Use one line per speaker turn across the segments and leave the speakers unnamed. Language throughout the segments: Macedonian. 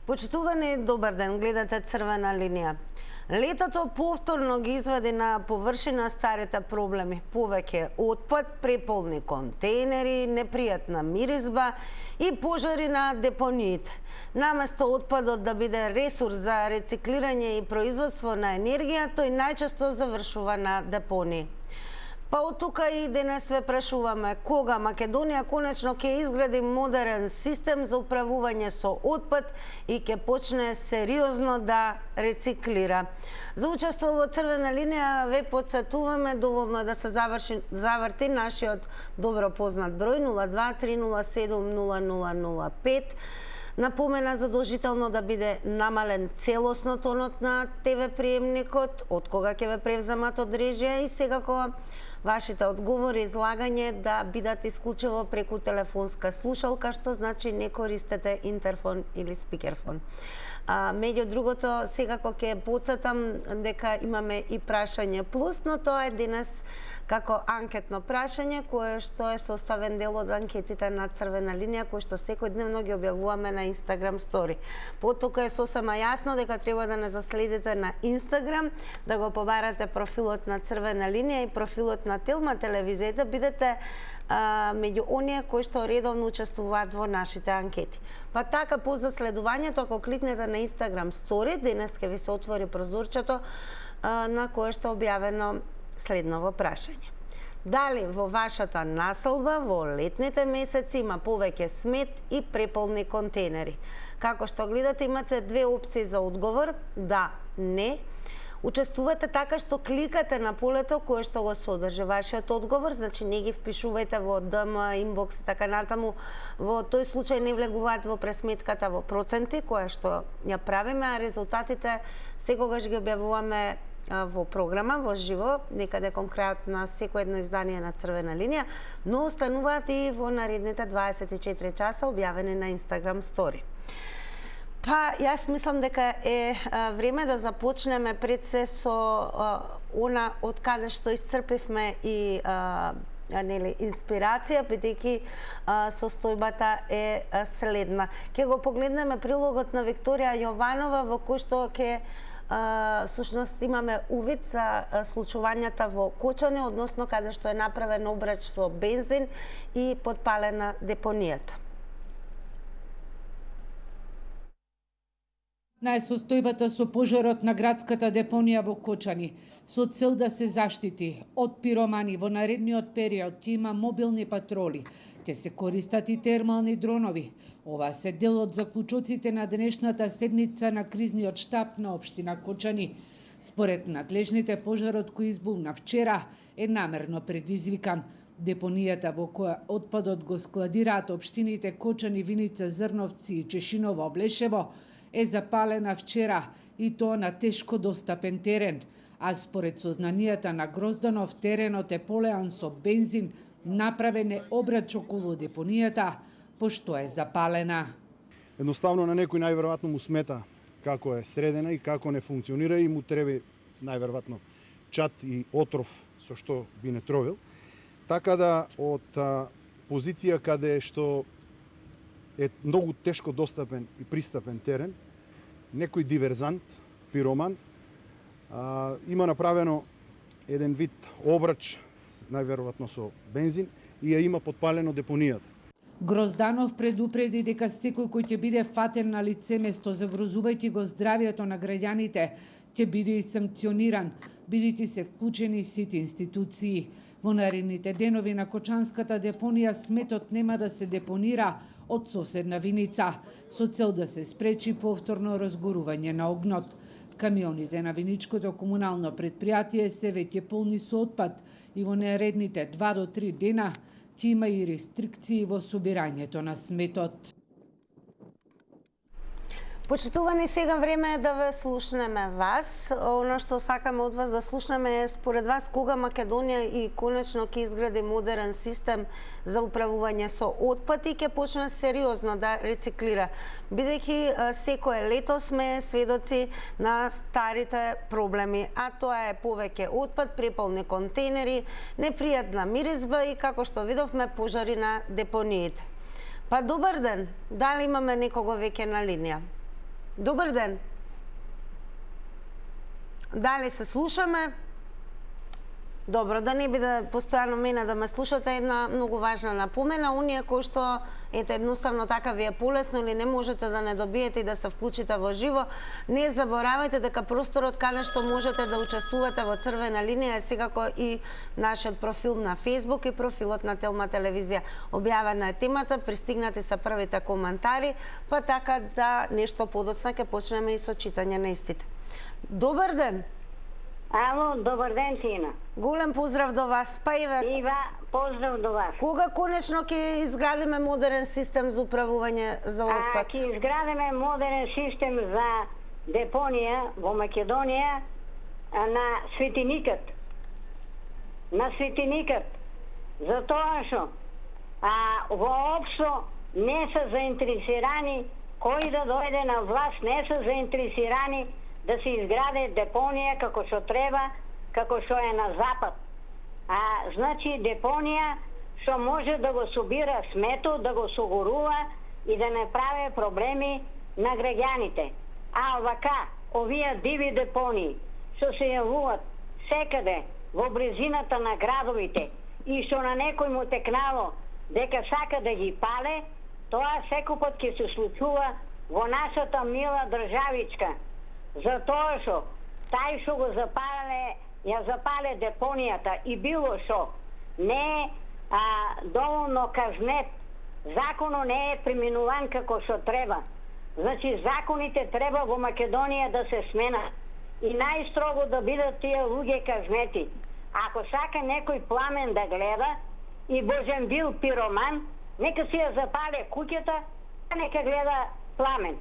Почитувани, добар ден, гледате Црвена линија. Летото повторно ги извади на површина старите проблеми. Повеќе отпад, преполни контейнери, непријатна миризба и пожари на депониите. Наместо отпадот да биде ресурс за рециклирање и производство на енергија, тој најчесто завршува на депонии. Па од тука и денес ве прашуваме кога Македонија конечно ќе изгради модерен систем за управување со отпад и ќе почне сериозно да рециклира. За учество во Црвена линија ве потсетуваме, доволно е да се заврти нашиот добро познат број 0230700005. Напомена задолжително да биде намален целосно тонот на ТВ приемникот, од кога ќе ве превземат од режија и секако вашите одговори и излагање да бидат исклучиво преку телефонска слушалка, што значи не користете интерфон или спикерфон. Меѓу другото, секако ќе потсетам дека имаме и прашање плюс, но тоа е денес како анкетно прашање, кое што е составен дел од анкетите на Црвена линија, кои што секојдневно ги објавуваме на Instagram стори. Потока е сосема јасно дека треба да не заследите на Instagram, да го побарате профилот на Црвена линија и профилот на Телма телевизија, да бидете меѓу оние кои што редовно учествуваат во нашите анкети. Па така, по заследувањето, ако кликнете на Instagram стори, денес ќе ви се отвори прозорчето на кое што е објавено следново прашање. Дали во вашата населба во летните месеци има повеќе смет и преполни контейнери? Како што гледате, имате две опции за одговор: да, не. Учествувате така што кликате на полето кое што го содржи вашиот одговор, значи не ги впишувајте во ДМ, инбокс и така натаму. Во тој случај не влегуваат во пресметката во проценти, која што ја правиме, а резултатите секогаш ги објавуваме во програма, во живо, некаде кон крајот на секој едно издание на Црвена линија, но остануваат и во наредните 24 часа објавени на Instagram стори. Па, јас мислам дека е време да започнеме пред се со она од каде што исцрпивме и инспирација, бидејќи состојбата е следна. Ќе го погледнеме прилогот на Викторија Јованова, во кој што ќе всушност имаме увид за случувањата во Кочани, односно каде што е направен обрач со бензин и подпалена депонијата.
Најсостојбата со пожарот на градската депонија во Кочани, со цел да се заштити од пиромани во наредниот период ќе има мобилни патроли, ќе се користат и термални дронови. Ова се дел од заклучоците на денешната седница на кризниот штаб на општина Кочани. Според надлежните, пожарот кој избувна вчера е намерно предизвикан. Депонијата во која отпадот го складираат општините Кочани, Виница, Зрновци и Чешиново-Облешево е запалена вчера и тоа на тешко достапен терен, а според сознанијата на Грозданов, теренот е полеан со бензин, направен е обрач околу депонијата, пошто е запалена.
Едноставно на некој најверојатно му смета како е средена и како не функционира и му треба најверојатно чат и отров со што би не тровил. Така да од позиција каде што е многу тешко достапен и пристапен терен, некој диверзант, пироман, има направено еден вид обрач, најверојатно со бензин, и ја има подпалено депонијата.
Грозданов предупреди дека секој кој ќе биде фатен на лице место загрозувајќи го здравието на граѓаните, ќе биде и санкциониран, бидејќи се вклучени сите институции. Во наредните денови на Кочанската депонија сметот нема да се депонира од соседна Виница, со цел да се спречи повторно разгорување на огнот. Камионите на Виничкото комунално предпријатие се веќе полни со отпад и во наредните 2 до 3 дена ќе има и рестрикции во собирањето на сметот.
Почитувани, сега време е да ве слушнеме вас. Оно што сакаме од вас да слушнеме е според вас кога Македонија и конечно ќе изгради модерен систем за управување со отпад и ќе почне сериозно да рециклира. Бидејќи секое лето сме сведоци на старите проблеми, а тоа е повеќе отпад, преполни контейнери, непријатна миризба и, како што видовме, пожари на депониите. Па добар ден, дали имаме некого веќе на линија? Добар ден. Дали се слушаме? Добро, да не биде постојано мене да ме слушате, една многу важна напомена. Оние кои што едноставно така ви е полесно или не можете да не добиете и да се вклучите во живо, не заборавајте дека просторот каде што можете да учествувате во Црвена линија е секако и нашиот профил на Facebook и профилот на Телма телевизија. Објавена е темата, пристигнати се првите коментари, па така да нешто подоцна ќе почнеме и со читање на истите. Добар ден!
Ало, добар ден, Тина.
Голем поздрав до вас. Па Ива,
поздрав до вас.
Кога конечно ќе изградиме модерен систем за управување за отпад?
Ќе изградиме модерен систем за депонија во Македонија на Светиникот. На Светиникот. Затоа што воопшто не се заинтересирани кој да дојде на власт, не се заинтересирани да се изграде депонија како што треба, како што е на запад. Значи депонија што може да го собира смето, да го согорува и да не прави проблеми на граѓаните. Вака, овие диви депонии што се јавуваат секаде во близината на градовите и што на некој му текнало дека сака да ги пале, тоа секој пат ќе се случува во нашата мила државичка. Затоа што тај што го ја запале депонијата и било што не е доволно кажнет, законот не е применуван како што треба. Значи законите треба во Македонија да се сменат и најстрого да бидат тие луѓе кажнети. Ако сака некој пламен да гледа и Божен бил пироман, нека си ја запале куќата, нека гледа пламен,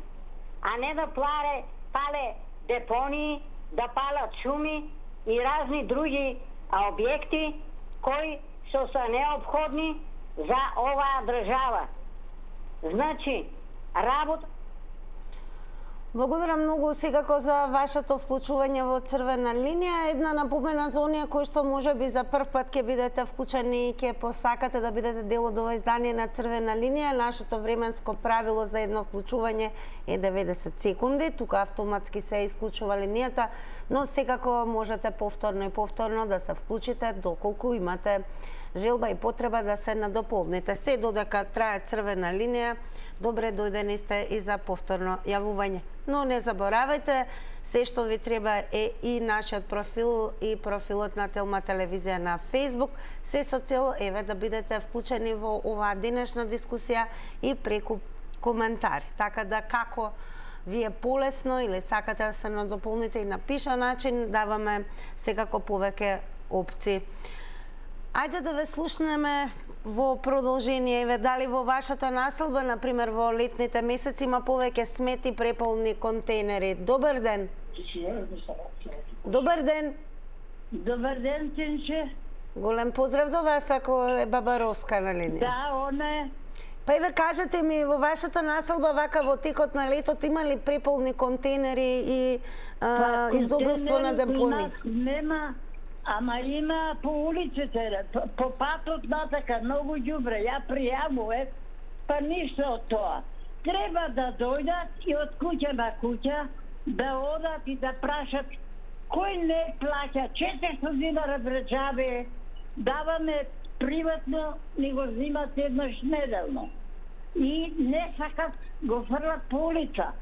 а не да пале депонии, да палат шуми и разни други објекти кои што се неопходни за оваа држава. Значи,
Благодарам многу секако за вашето вклучување во Црвена линија. Една напомена за оние кои што можеби за прв пат ќе бидете вклучени и ќе посакате да бидете дел од ова издание на Црвена линија. Нашето временско правило за едно вклучување е 90 секунди. Тука автоматски се исклучува линијата, но секако можете повторно и повторно да се вклучите доколку имате желба и потреба да се надополните. Се додека трае Црвена линија, добре дојдени сте и за повторно јавување. Но не заборавајте, се што ви треба е и нашиот профил и профилот на Телма телевизија на Facebook, се со цел да бидете вклучени во оваа денешна дискусија и преку коментари. Така да како ви е полесно или сакате да се надополните и на пиша начин, даваме секако повеќе опции. Ајде да ве слушнеме во продолжение, дали во вашата населба, например во летните месеци, има повеќе смети, преполни контейнери. Добар ден. Добар ден.
Добар ден, Тинче.
Голем поздрав за вас, ако е баба Роска на линија.
Да, она е.
Па и ве кажете ми, во вашата населба вака во текот на летото има ли преполни контейнери и изобилство на депони?
Нема. Ама има по улиците, по патот натака, многу ѓубре. Ја пријавував, па ништо од тоа. Треба да дојдат и од куќа на куќа да одат и да прашат кој не плаќа 400 динара бречаве, даваме приватно, ни го взимат еднаш неделно. И не сакат, го фрлат по улица.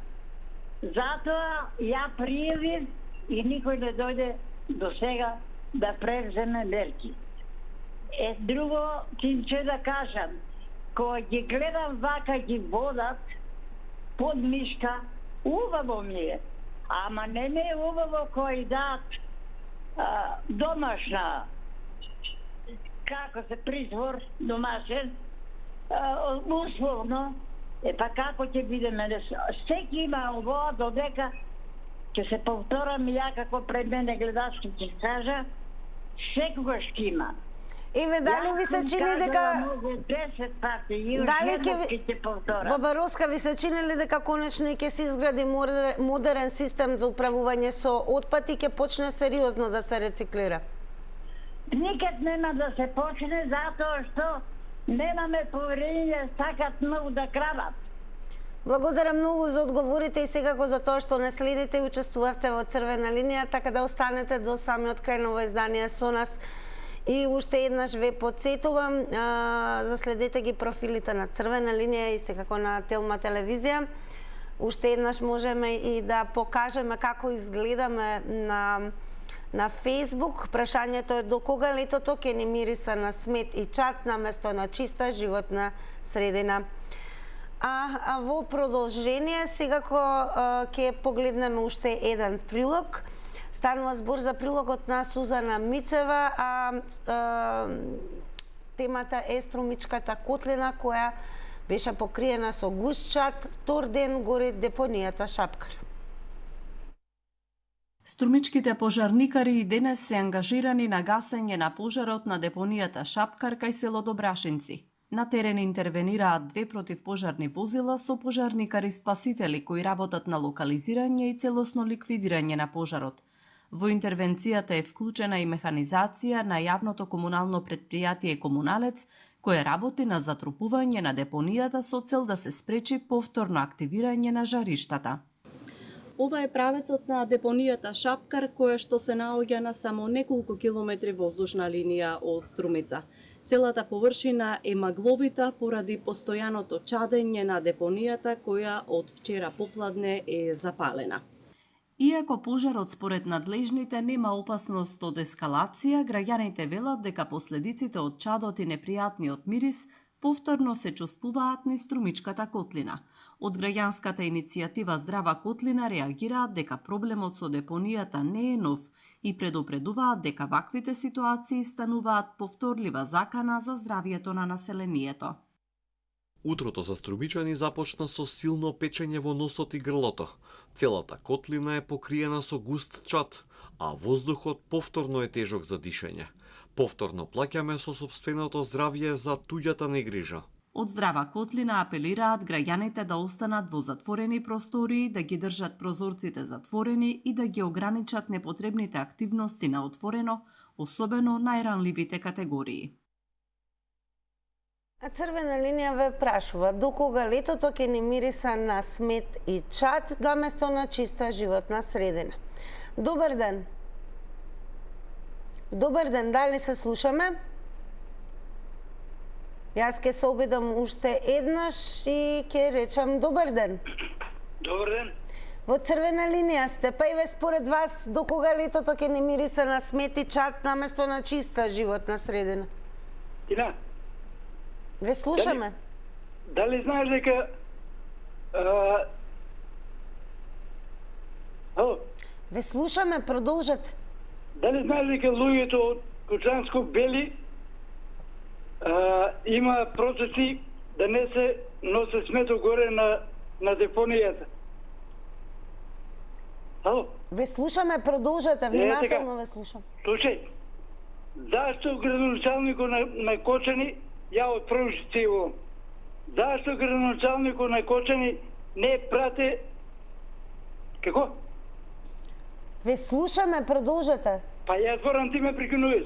Затоа ја пријавив и никој не дојде до сега да превземе мерки. Друго, Тинче, да кажам, кога ги гледам вака ги водат под мишка, убаво ми е. Ама не ми е убаво кој дат домашна, како се призвор, домашен, условно, па како ќе бидеме, секи има ово додека ќе се повторам ја како пред мене гледачки ќе кажа, секогаш ќе има.
Еве, дали ви се чини дека...
10 пати, и
дали
ќе повторам.
Баба Роска, ви се чини ли дека конечно и ќе се изгради модерен систем за управување со отпад и ќе почне сериозно да се рециклира?
Никад нема да се почне, затоа што немаме поверење, сакат многу да крадат.
Благодарам многу за одговорите и секако за тоа што не следите и учествувавте во Црвена линија, така да останете до самиот крај на ово издание со нас. И уште еднаш ве потсетувам, заследете ги профилите на Црвена линија и секако на Телма телевизија. Уште еднаш можеме и да покажеме како изгледаме на Facebook. Прашањето е до кога летото ќе ни мириса на смет и чат наместо на чиста животна средина. А во продолжение секако ќе погледнеме уште еден прилог. Станува збор за прилогот на Сузана Мицева, темата е Струмичката котлина која беше покриена со густ чат, втор ден гори депонијата Шапкар.
Струмичките пожарникари и денес се ангажирани на гасење на пожарот на депонијата Шапкар кај село Добрашинци. На терен интервенираат 2 противпожарни возила со пожарникари спасители кои работат на локализирање и целосно ликвидирање на пожарот. Во интервенцијата е вклучена и механизација на јавното комунално предпријатие Комуналец, кое работи на затрупување на депонијата со цел да се спречи повторно активирање на жариштата. Ова е правецот на депонијата Шапкар, која што се наоѓа на само неколку километри воздушна линија од Струмица. Целата површина е магловита поради постојаното чадење на депонијата, која од вчера попладне е запалена. Иако пожарот според надлежните нема опасност од ескалација, граѓаните велат дека последиците од чадот и непријатниот мирис повторно се чувствуваат низ Струмичката котлина. Од граѓанската иницијатива Здрава котлина реагираат дека проблемот со депонијата не е нов и предупредуваат дека ваквите ситуации стануваат повторлива закана за здравието на населението.
Утрото за струмичани започна со силно печење во носот и грлото. Целата котлина е покриена со густ чад, а воздухот повторно е тежок за дишење. Повторно плаќаме со сопственото здравје за туѓата негрижа.
Од Здрава котлина апелираат граѓаните да останат во затворени простории, да ги држат прозорците затворени и да ги ограничат непотребните активности на отворено, особено најранливите категории.
А Црвена линија ве прашува до кога летото ќе ни мириса на смет и чат наместо на чиста животна средина. Добар ден. Добар ден, дали се слушаме? Јас ќе се обидам уште еднаш и ќе речам добар ден.
Добар ден.
Во Црвена линија сте, па и ве според вас до кога летото ќе ни мириса на смет и чат наместо на чиста животна средина?
Тина.
Ве слушаме.
Дали знаеш дека
Ве слушаме, продолжете.
Дали знаеш дека луѓето од Кучанско Бели има процеси да не се носи смето горе на депонијата?
Ве слушаме, продолжете, внимателно ве слушам.
Слушај, зашто градоначалникот на Кочани, ја од првшицево, зашто градоначалникот на Кочани не прате... Како?
Ве слушаме, продолжете.
Па јас ворам, ти ме прекинуваш.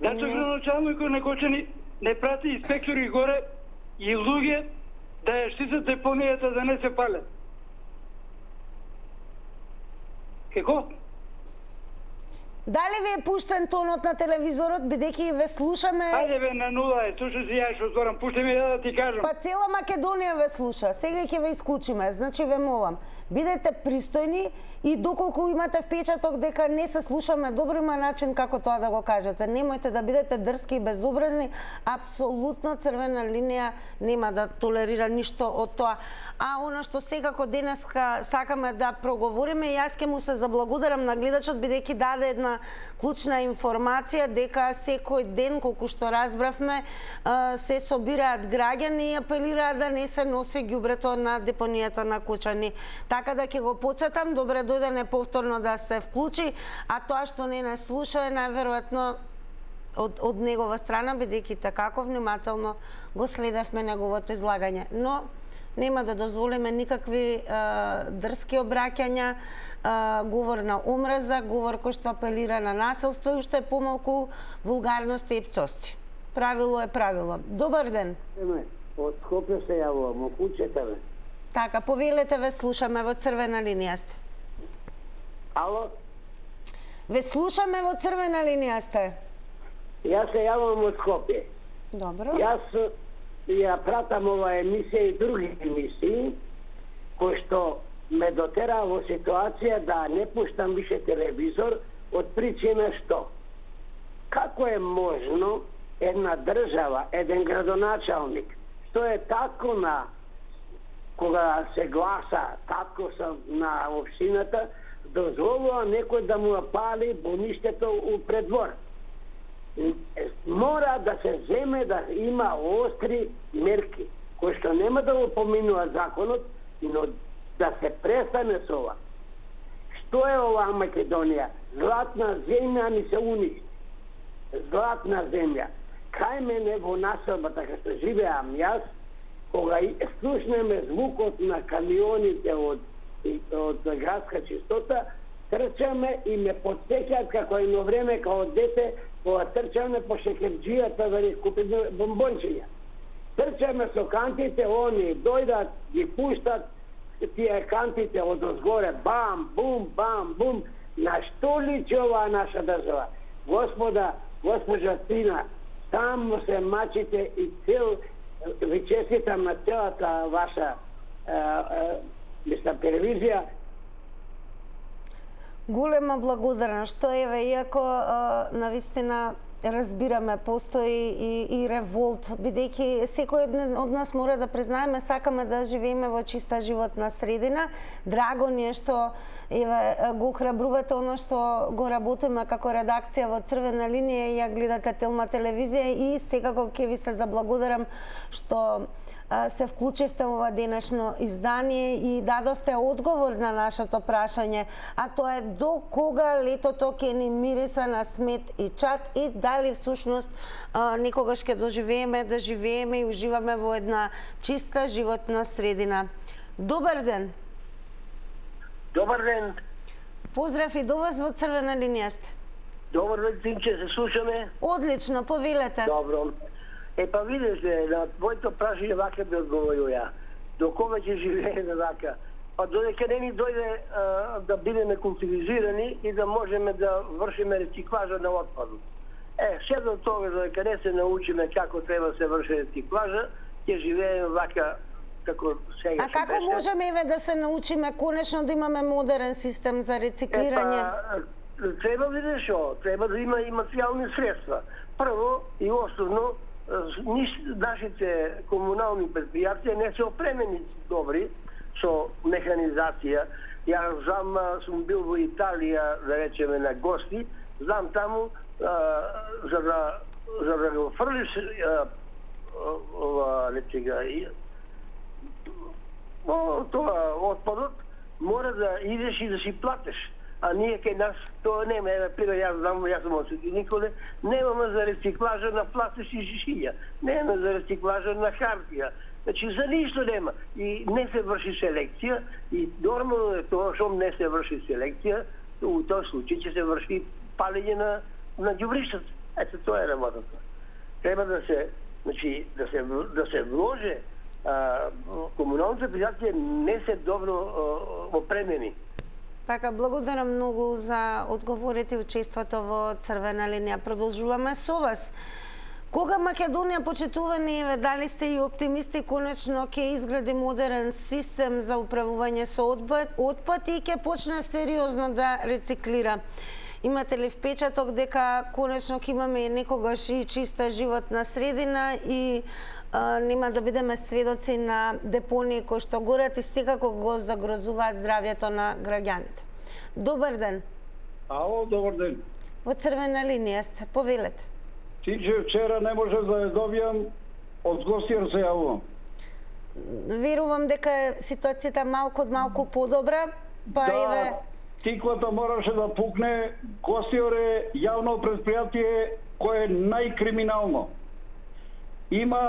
Зашто градоначалникот на Кочани не прати инспектори горе и луѓе да ја штитат депонијата да не се пале? Како?
Дали ви е пуштен тонот на телевизорот, бидејќи ве слушаме...
Ајде бе, на нула е, слушай си ја што отворам, пушти ми да ти кажам.
Па цела Македонија ве слуша, сега ќе ве исклучиме, значи ве молам. Бидете пристојни и доколку имате впечаток дека не се слушаме добро, има начин како тоа да го кажете. Немојте да бидете дрски и безобразни, апсолутно Црвена линија нема да толерира ништо од тоа. А она што секако денеска сакаме да проговориме, јас ќе му се заблагодарам на гледачот бидејќи даде една клучна информација дека секој ден, колку што разбравме, се собираат граѓани и апелираат да не се носи ѓубрето на депонијата на Кочани. Така да ќе го потсетам, добре дојдене повторно да се вклучи, а тоа што не слуша е најверојатно од негова страна, бидејќи такако внимателно го следевме неговото излагање. Но нема да дозволиме никакви дрски обраќања, говор на омраза, говор кој што апелира на насилство и уште помалку вулгарности и пцости. Правило е правило. Добар ден.
Од Скопје се јавувам, кучета ме.
Така, повелете, ве слушаме, во црвена линија сте.
Ало?
Ве слушаме, во црвена линија сте.
Јас се јавувам од Скопје.
Добро.
Јас ја пратам ова емисија и други емисии, кои што ме дотера во ситуација да не пуштам више телевизор, од причина што како е можно една држава, еден градоначалник, што е татко на, кога се гласа татко на општината, дозволува некој да му пали боништето пред двор. Мора да се земе да има остри мерки, кои што нема да го поминува законот, но да се престане со ова. Што е ова Македонија? Златна земја ни се уништи. Златна земја. Кај мене во населбата, кај што живеам јас, кога слушнеме звукот на камионите од градска чистота, трчаме и ме подсеќаат како едно време, као дете, кога трчаме по шекерџијата да ни купиме бомбончиња. Трчаме со кантите, они дојдат, ги пуштат тие кантите од озгоре, бам, бум, на што личи оваа наша држава? Госпожа Тина, само се мачите и ви честитам на целата ваша телевизија.
Голема благодарност, што еве, иако навистина разбираме, постои и револт, бидејќи секој од нас мора да признаеме, сакаме да живееме во чиста животна средина. Драго ни е што еве го храбрувате оно што го работиме како редакција во црвена линија и ја гледате Телма телевизија, и секако ќе ви се заблагодарам што се вклучивте во ова денешно издание и дадовте одговор на нашето прашање, а тоа е до кога летото ќе ни мириса на смет и чад, и дали всушност некогаш ќе доживееме да живееме и уживаме во една чиста животна средина. Добар ден.
Добар ден.
Поздрав и до вас, во црвена линија сте.
Добар ден, Тинче, се слушаме?
Одлично, повелете.
Добро. Па видите, на твоето прашање вака би одговорил ја. До кога ќе живееме вака? Па додека не ни дојде да бидеме култивизирани и да можеме да вршиме рециклажа на отпадот. Се до тоа, додека не се научиме како треба да се врши рециклажа, ќе живееме вака како сега.
А како можеме еве да се научиме конечно да имаме модерен систем за рециклирање?
Треба видиш што, треба да има и материјални средства. Прво и основно, нашите комунални предпријатија не се опремени добри со механизација. Ја знам, сум бил во Италија, да речеме, на гости, знам таму, за да го фрлиш тоа отпадот, мора да идеш и да си платиш. А ние кај нас тоа нема. Пример, јас знам, јас сум од Николе, немаме за рециклажа на пластични шишиња, немаме за рециклажа на хартија. Значи, за ништо нема. И не се врши селекција, и нормално е тоа, што не се врши селекција, у тој случај ќе се врши палење на ѓубриштата. Ето, тоа е работата. Треба да се, значи, да се вложи. Комуналните предпријатија не се добро опремени.
Така, благодарам многу за одговорите и учеството во црвена линија. Продолжуваме со вас. Кога Македонија, почитувани, дали сте и оптимисти, конечно ќе изгради модерен систем за управување со отпад и ќе почне сериозно да рециклира? Имате ли впечаток дека конечно ќе имаме некогаш и чиста животна средина и нема да бидеме сведоци на депонии кои што горат и секако го загрозуваат здравјето на граѓаните? Добар ден.
Ало, добар ден.
Во црвена линија сте, повелете.
Тиче, вчера не може да ја добијам, од Гостијар се јавувам.
Верувам дека ситуацијата малку од малку подобра, па еве...
Тиквата мораше да пукне. Гостијар е јавно предпријатие кое е најкриминално. Има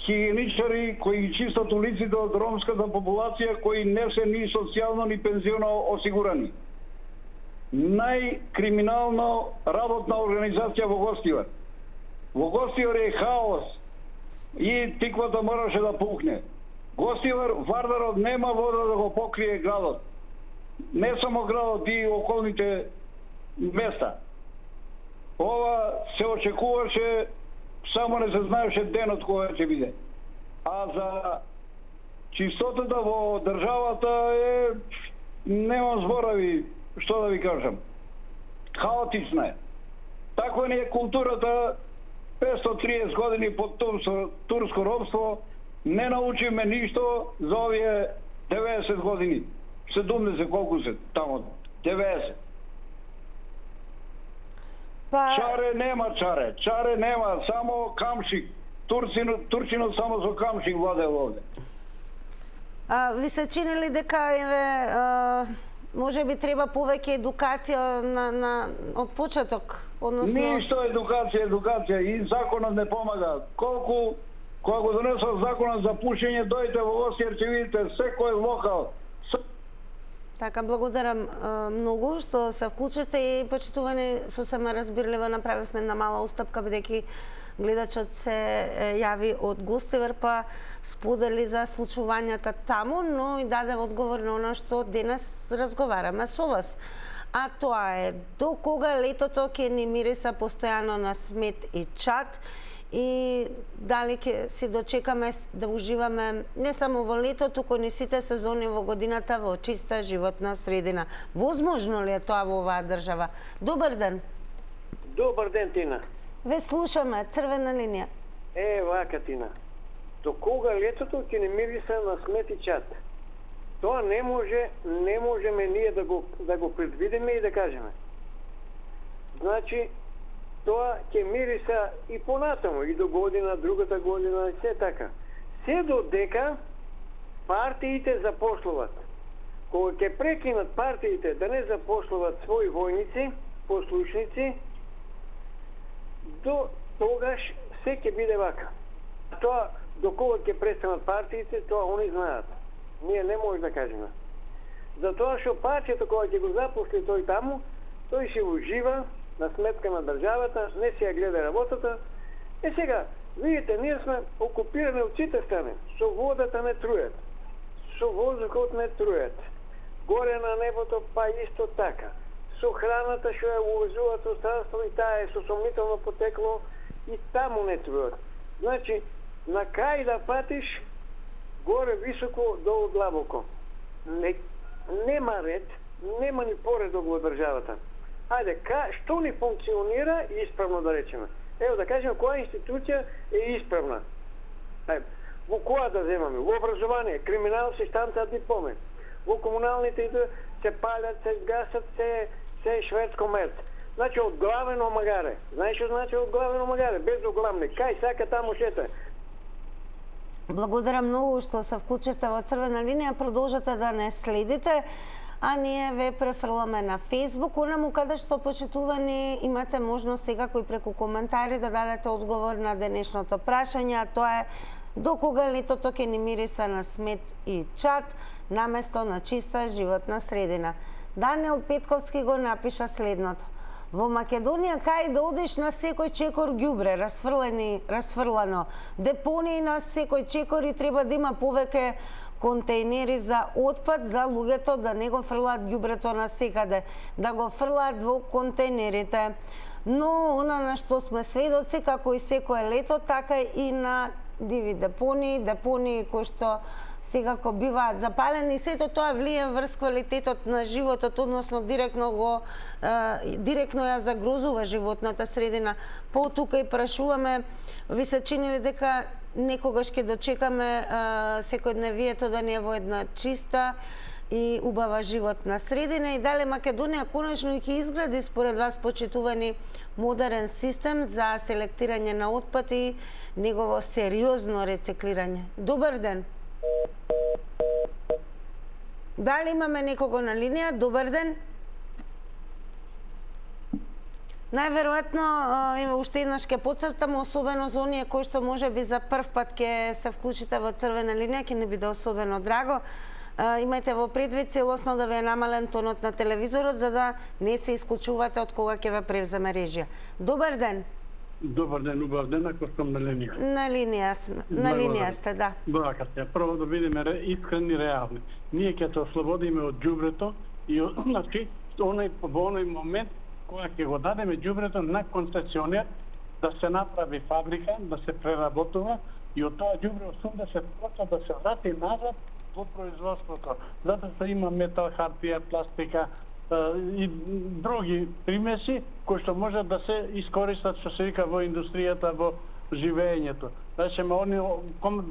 хигиеничари кои чистат улиците од ромската популација, кои не се ни социјално ни пензионно осигурани. Најкриминално работна организација во Гостијар. Во Гостијар е хаос. и тиквата мораше да пукне. Гостивар Вардарот нема вода да го покрие градот. Не само градот и околните места. Ова се очекуваше, само не се знаеше денот кога ќе биде. А за чистотата во државата немам зборови, што да ви кажам. Хаотична е. Таква ни е културата, 530 години под турско робство, не научиме ништо за овие 90 години. 70 колку се тамо, 90. Чаре нема, само камшик. Турчинот само со камшик владел овде.
Ви се чини ли дека може би треба повеќе едукација од почеток?
Ништо едукација и законот не помага. Колку кога го донесов законот за пушење, дојдете во Осјер, ќе видите секој локал.
Така, благодарам многу што се вклучивте и почитувани сосема разбирливо направивме една мала устапка, бидејќи гледачот се јави од Гостивар, па сподели за случувањата таму, но и даде одговор на она што денес разговараме со вас. А тоа е до кога летото ќе ни мириса постојано на смет и чад и дали ќе си дочекаме да уживаме не само во лето, туку и сите сезони во годината во чиста животна средина. Возможно ли е тоа во оваа држава? Добар ден.
Добар ден, Тина.
Ве слушаме, црвена линија.
Вака, Тина. До кога летото ќе ни мириса на смет и чад? Тоа не можеме ние да го предвидиме и да кажеме. Значи, тоа ќе мириса и понатаму, и до година, другата година, и се така. Се додека партиите запослуват. Кога ќе прекинат партиите да не запослуват своји војници, послушници, до тогаш се ќе биде вака. Тоа, до кога ќе престанат партиите, тоа они знаат. Ние не може да кажеме. Затоа што парчето кога ќе го запосли тој таму, тој се ужива на сметка на државата, не се ја гледа работата. Сега, видите, ние сме окупирани од сите страни. Со водата не трует, со воздухот не трует, горе на небото па исто така. Со храната што ја увозуваат од странство и таа е со сомнително потекло и таму не трует. Значи, на крај да патиш, горе високо, долу длабоко. Нема ред, нема ни поредок во државата. Ајде, што ни функционира исправно да речеме? Ево да кажеме која институција е исправна. Во која да земаме? Во образование, криминал се штанцаат дипломи. Во комуналните се палят, се гасат, се шведско мерц. Значи од главен омагаре. Знаеш што значи од главен омагаре? Без оглавник. Кај сака таму шета.
Благодарам многу што се вклучивте во црвена линија. Продолжете да не следите, а ние ве префрламе на Facebook, онаму каде што почитувани имате можност секако и преку коментари да дадете одговор на денешното прашање, а тоа е до кога летото ќе ни мириса на смет и чад наместо на чиста животна средина. Даниел Петковски го напиша следното. Во Македонија кај да одиш на секој чекор ѓубре расфрлано. Депонии на секој чекор и треба да има повеќе контейнери за отпад за луѓето да не го фрлаат ѓубрето на секаде, да го фрлаат во контейнерите. Но она на што сме сведоци, како и секое лето, така и на диви депонии кои што секако биваат запалени, сето тоа влие врз квалитетот на животот, односно директно ја загрозува животната средина. Потука и прашуваме, ви се чинили дека некогаш ќе дочекаме секојдневието да не е во една чиста и убава животна средина и дали Македонија конечно и ќе изгради според вас почитувани модерен систем за селектирање на отпад и негово сериозно рециклирање. Добар ден. Дали имаме некого на линија? Добар ден. Најверојатно уште еднаш ќе потсетам, особено за оние кои што можеби за прв пат ќе се вклучите во црвена линија, ќе не биде особено драго. Имајте во предвид целосно да ви е намален тонот на телевизорот за да не се исклучувате од кога ќе ве превземе режија. Добар ден.
Добар ден, убав ден, ако сум на линија.
На линија сте, да.
Благодарам. Прво да бидеме искрени, реални. Ние ќе се ослободиме од ѓубрето и значи во оној момент кога ќе го дадеме ѓубрето на концесионер да се направи фабрика, да се преработува и од тоа ѓубре 80% да се врати назад во производството. Затоа има метал, хартија, пластика и други примеси кои што можат да се искористат, што се вика, во индустријата, во живеењето. Значи,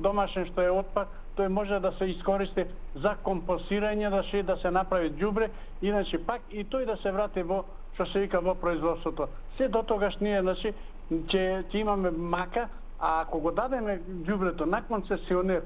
домашен што е отпад, тој може да се искористи за компостирање, да се направи ѓубре, иначе пак и тој да се врати во, што се вика, во производството. Се до тогаш ние, значи, ќе имаме мака, а ако го дадеме ѓубрето на концесионер,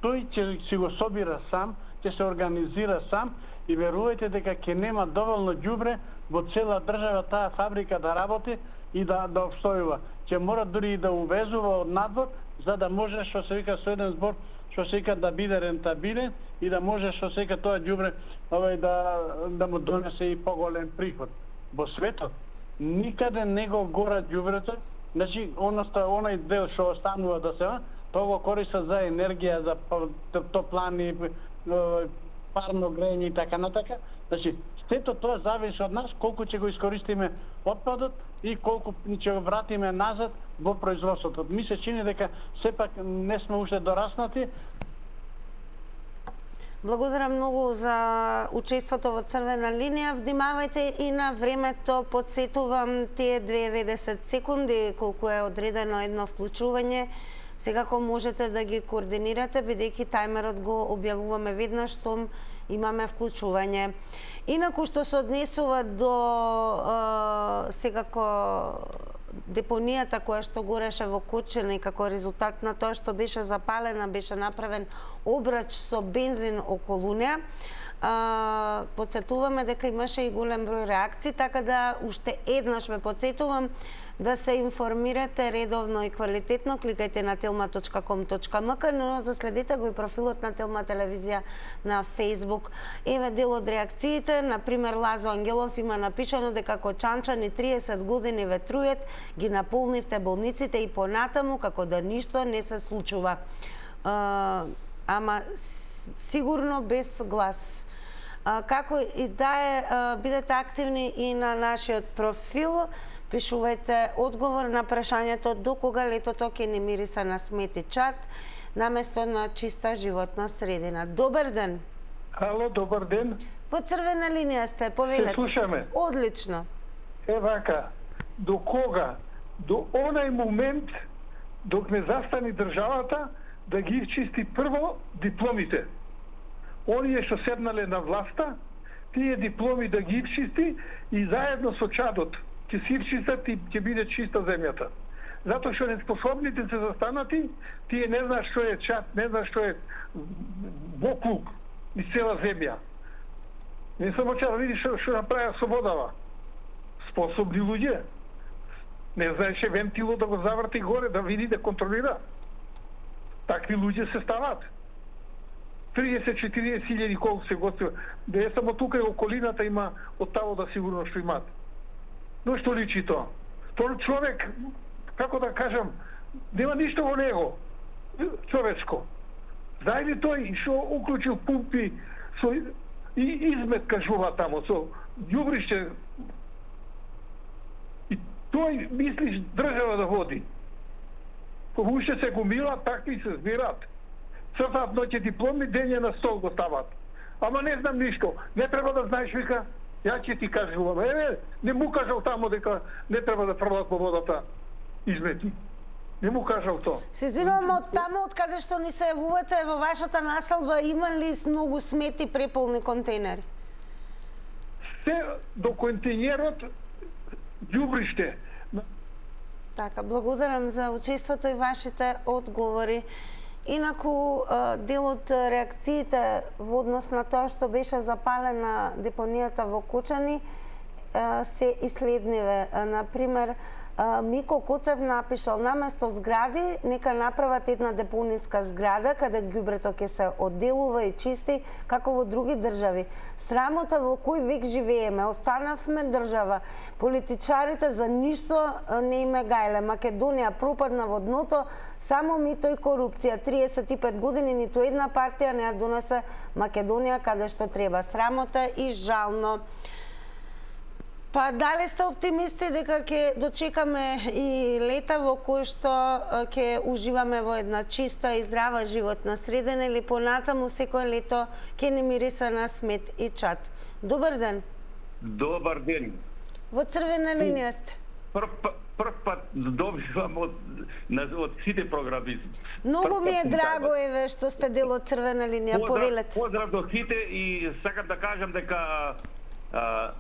тој ќе си го собира сам, ќе се организира сам и верувајте дека ќе нема доволно ѓубре во цела држава таа фабрика да работи и да обстојува. Ќе мора дури и да увезува од надвор, за да може, што се вика, со еден збор, што се вика, да биде рентабилен и да може, што се вика, тоа ѓубре да му донесе и поголем приход. Во светот никаде не го гора ѓубрето, значи оној дел што останува да се, тоа го користат за енергија, за топлани, парно грејење и така натака. Значи, сето тоа зависи од нас колку ќе го искористиме отпадот и колку ќе го вратиме назад во производството. Ми се чини дека сепак не сме уште дораснати.
Благодарам многу за учеството во Црвена линија. Внимавајте и на времето, подсетувам тие 90 секунди колку е одредено едно вклучување. Секако можете да ги координирате, бидејќи тајмерот го објавуваме веднаш штом имаме вклучување. Инаку што се однесува до секако депонијата која што гореше во Кочани, како резултат на тоа што беше запалена, беше направен обрач со бензин околу неа. Подсетуваме дека имаше и голем број реакции, така да уште еднаш ве подсетувам да се информирате редовно и квалитетно, кликајте на telma.com.mk, но заследете го и профилот на Телма телевизија на Facebook. Еве дел од реакциите, например Лазо Ангелов има напишано дека кочанчани 30 години ветрујат, ги наполнивте болниците и понатаму како да ништо не се случува. Ама сигурно без глас. Како и да е, бидете активни и на нашиот профил. Пишувајте одговор на прашањето до кога летото ќе не мириса на смети чат наместо на чиста животна средина. Добар ден.
Ало, добар ден.
По Црвена линија сте, повелете.
Се слушаме.
Одлично.
Вака, до кога? До онај момент док не застани државата да ги чисти прво дипломите. Оние што седнале на власта, тие дипломи да ги чисти и заедно со чадот ќе си чистат и ќе биде чиста земјата. Затоа што неспособните се застанати, тие не знаат што е чат, не знаат што е боклук и цела земја. Не само чат, види што направи Слободава. Способни луѓе. Не знаеше вентило да го заврти горе, да види, да контролира. Такви луѓе се стават. 30-40 хиljadi колку се гостува. Да е само тука и околината има од таво да сигурно што имат. Но што личи тоа? Тоа човек, како да кажам, нема ништо во него, човечко. Зајде тој што уклучил пумпи со и измет кажува тамо, со ѓубрище. И тој мислиш држава да води. Уште се гомила, такви се збират. Цртаат ноќе дипломи, дење на стол го стават. Ама не знам ништо. Не треба да знаеш, вика, ја ќе ти кажувам. Не му кажал тамо дека не треба да фрлат во водата измети. Не му кажал тоа.
Се извинувам, од тамо од каде што ни се јавувате во вашата населба, има ли многу смети преполни контейнери?
Се до контейнерот ѓубриште.
Така, благодарам за учеството и вашите одговори. Инаку, дел од реакциите во однос на тоа што беше запалена депонијата во Кочани се и следниве. Например, Мико Коцев напишал: наместо згради, нека направат една депониска зграда каде ѓубрето ќе се одделува и чисти како во други држави. Срамота во кој век живееме, останавме држава. Политичарите за ништо не име гајле. Македонија пропадна во дното, само мито и корупција. 35 години ниту една партија не ја донесе Македонија каде што треба. Срамота и жално. Па дали сте оптимисти дека ќе дочекаме и лета во кој што ќе уживаме во една чиста и здрава животна средина, или понатаму секое лето ќе не мириса на смет и чад? Добар ден.
Добар ден.
Во црвена линија сте.
Прв пат добивам од сите програми.
Многу ми е драго, еве, што сте дел од црвена линија. Повелете.
Поздрав до сите и сакам да кажам дека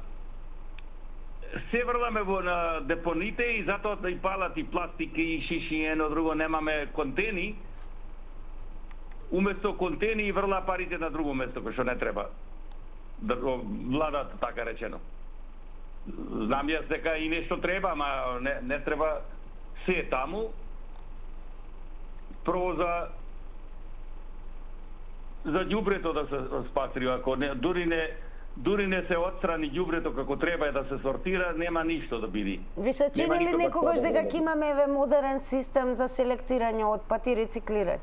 се врламе во на депоните и затоа да и палат и пластики и шиши и едно друго, немаме контени. Уместо контени и врла парите на друго место, кој што не треба. Владата, така речено. Знам јас дека и нешто треба, ама не треба се таму. Прво за ѓубрето да се спасри, ако не, дури не се отстрани ѓубрето како треба да се сортира, нема ништо да биде.
Ви се чини ли некогаш дека ќе имаме еве модерен систем за селектирање отпад и рециклирање?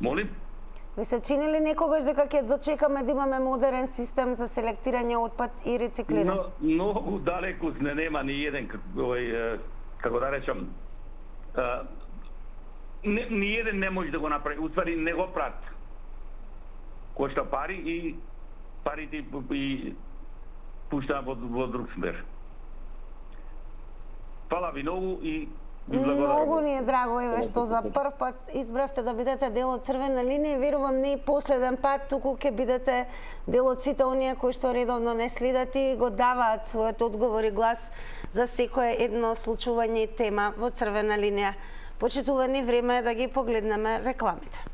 Молим?
Ви се чини ли некогаш дека ќе дочекаме да имаме модерен систем за селектирање отпад и рециклирање?
Многу далеку нема ни еден, како да речам, ни еден не може да го направи, уствари не го прат. Кошта пари и парите и пуштаа во друг смер. Фала ви многу и
многу ни е драго, еве, што за прв пат избравте да бидете дел од црвена линија и верувам не и последен пат, туку ќе бидете дел од сите оние кои што редовно не следат и го даваат својот одговор и глас за секое едно случување и тема во црвена линија. Почитувани, време е да ги погледнеме рекламите.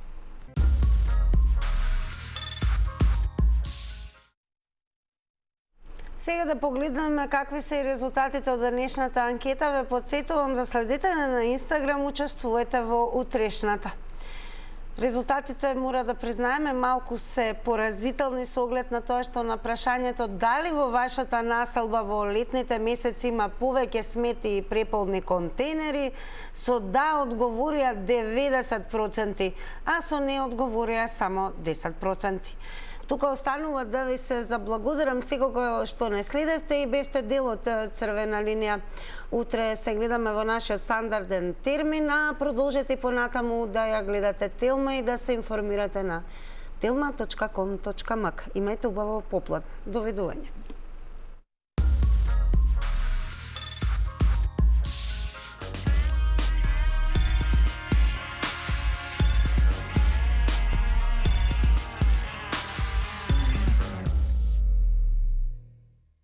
Сега да погледнеме какви се и резултатите од денешната анкета. Ве подсетувам да следите на Инстаграм, учествувате во утрешната. Резултатите, мора да признаеме, малку се поразителни со оглед на тоа што на прашањето дали во вашата населба во летните месеци има повеќе смети и преполни контейнери, со да одговорија 90%, а со не одговорија само 10%. Тука останува да ви се заблагодарам секој што не следевте и бевте дел од црвена линија. Утре се гледаме во нашиот стандарден термин, а продолжете понатаму да ја гледате Телма и да се информирате на telma.com.mk. Имајте убаво попладне. Довидување.